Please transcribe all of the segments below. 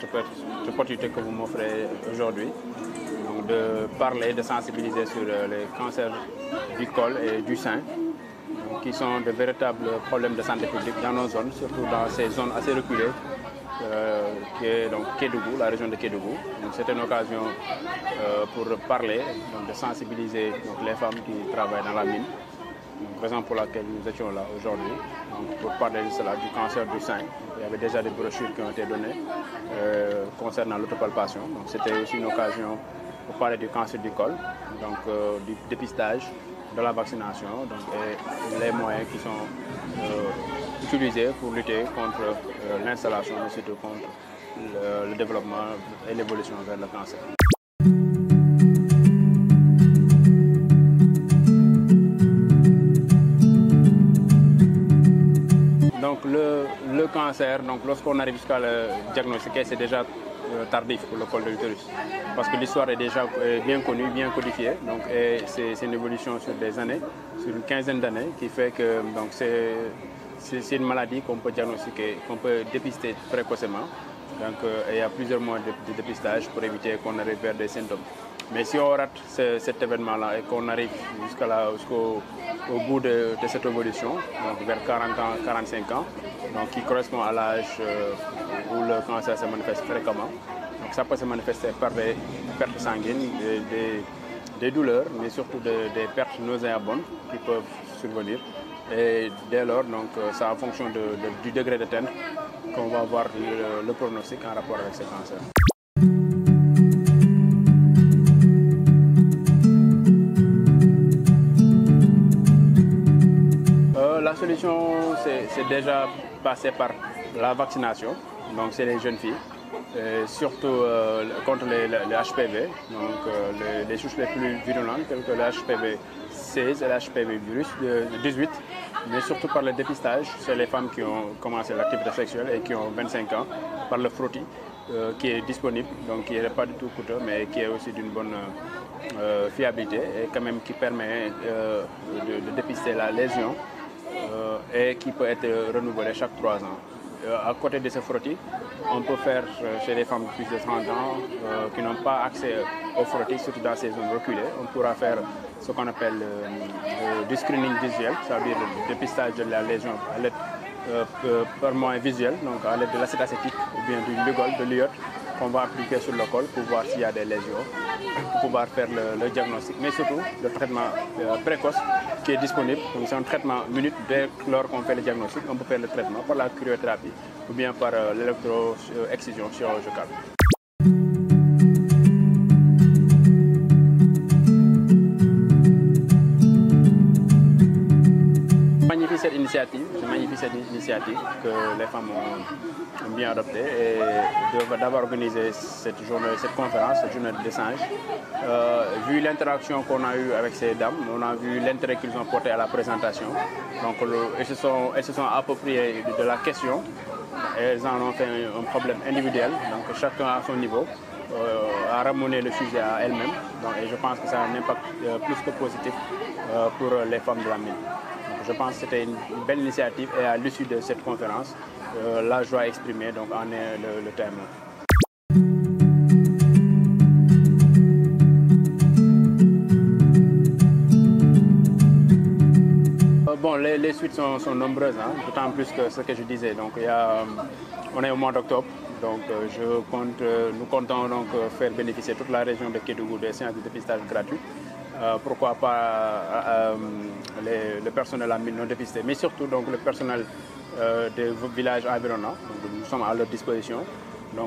cette opportunité que vous m'offrez aujourd'hui, de parler, de sensibiliser sur les cancers du col et du sein, qui sont de véritables problèmes de santé publique dans nos zones, surtout dans ces zones assez reculées, qui est donc Kédougou, la région de Kédougou. C'était une occasion pour parler, de sensibiliser les femmes qui travaillent dans la mine, raison pour laquelle nous étions là aujourd'hui, pour parler de cela, du cancer du sein. Il y avait déjà des brochures qui ont été données concernant l'autopalpation. C'était aussi une occasion pour parler du cancer du col, du dépistage, de la vaccination et les moyens qui sont utilisés pour lutter contre l'installation, mais surtout contre le développement et l'évolution vers le cancer. Donc le cancer, lorsqu'on arrive jusqu'à le diagnostiquer, c'est déjà tardif pour le col de l'utérus. Parce que l'histoire est déjà bien connue, bien codifiée. C'est une évolution sur des années, sur une quinzaine d'années, qui fait que c'est une maladie qu'on peut diagnostiquer, qu'on peut dépister précocement. Il y a plusieurs moyens de dépistage pour éviter qu'on arrive vers des symptômes. Mais si on rate cet événement-là et qu'on arrive jusqu'au bout de cette évolution, vers 40 ans, 45 ans, qui correspond à l'âge où le cancer se manifeste fréquemment, ça peut se manifester par des pertes sanguines, des douleurs, mais surtout des pertes nauséabondes qui peuvent survenir. Et dès lors, c'est en fonction du degré d'atteinte qu'on va voir le pronostic en rapport avec ce cancer. La solution, c'est déjà passé par la vaccination, c'est les jeunes filles, surtout contre les HPV, les souches les plus virulentes, telles que le HPV 16 et le HPV 18, mais surtout par le dépistage chez les femmes qui ont commencé l'activité sexuelle et qui ont 25 ans, par le frottis qui est disponible, qui n'est pas du tout coûteux, mais qui est aussi d'une bonne fiabilité et quand même qui permet de dépister la lésion et qui peut être renouvelé chaque 3 ans. À côté de ce frottis, on peut faire chez les femmes de plus de 30 ans qui n'ont pas accès au frottis, surtout dans ces zones reculées, on pourra faire ce qu'on appelle du screening visuel, c'est-à-dire le dépistage de la lésion à l'aide par moyen visuel, à l'aide de l'acide acétique ou bien du Lugol, de l'iode, qu'on va appliquer sur le col pour voir s'il y a des lésions, pour pouvoir faire le diagnostic, mais surtout le traitement précoce qui est disponible. C'est un traitement minute dès lors qu'on fait le diagnostic, on peut faire le traitement par la cryothérapie ou bien par l'électro-excision chirurgicale. Je magnifie cette initiative que les femmes ont bien adoptée et d'avoir organisé cette conférence, cette journée d'échange. Vu l'interaction qu'on a eue avec ces dames, on a vu l'intérêt qu'ils ont porté à la présentation. Elles se sont appropriées de la question. Elles en ont fait un problème individuel, chacun à son niveau, a ramené le sujet à elles-mêmes. Et je pense que ça a un impact plus que positif pour les femmes de la mine. Je pense que c'était une belle initiative et à l'issue de cette conférence, la joie exprimée en est le thème. Les suites sont nombreuses, d'autant plus que ce que je disais. On est au mois d'octobre, nous comptons faire bénéficier toute la région de Kédougou des séances de dépistage gratuites. Pourquoi pas le personnel de la mine non dépisté, mais surtout le personnel des villages environnants. Nous sommes à leur disposition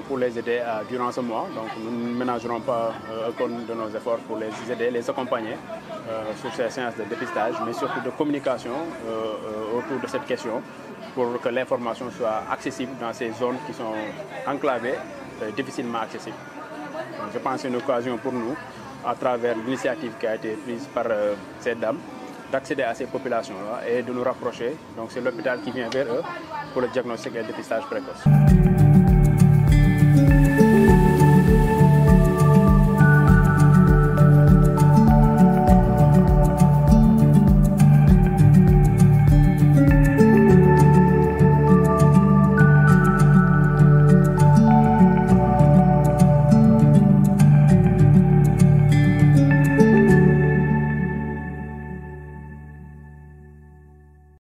pour les aider durant ce mois. Nous ne ménagerons pas aucun de nos efforts pour les aider, les accompagner sur ces séances de dépistage, mais surtout de communication autour de cette question pour que l'information soit accessible dans ces zones qui sont enclavées, difficilement accessibles. Je pense que c'est une occasion pour nous, à travers l'initiative qui a été prise par ces dames, d'accéder à ces populations-là et de nous rapprocher. C'est l'hôpital qui vient vers eux pour le diagnostic et le dépistage précoce.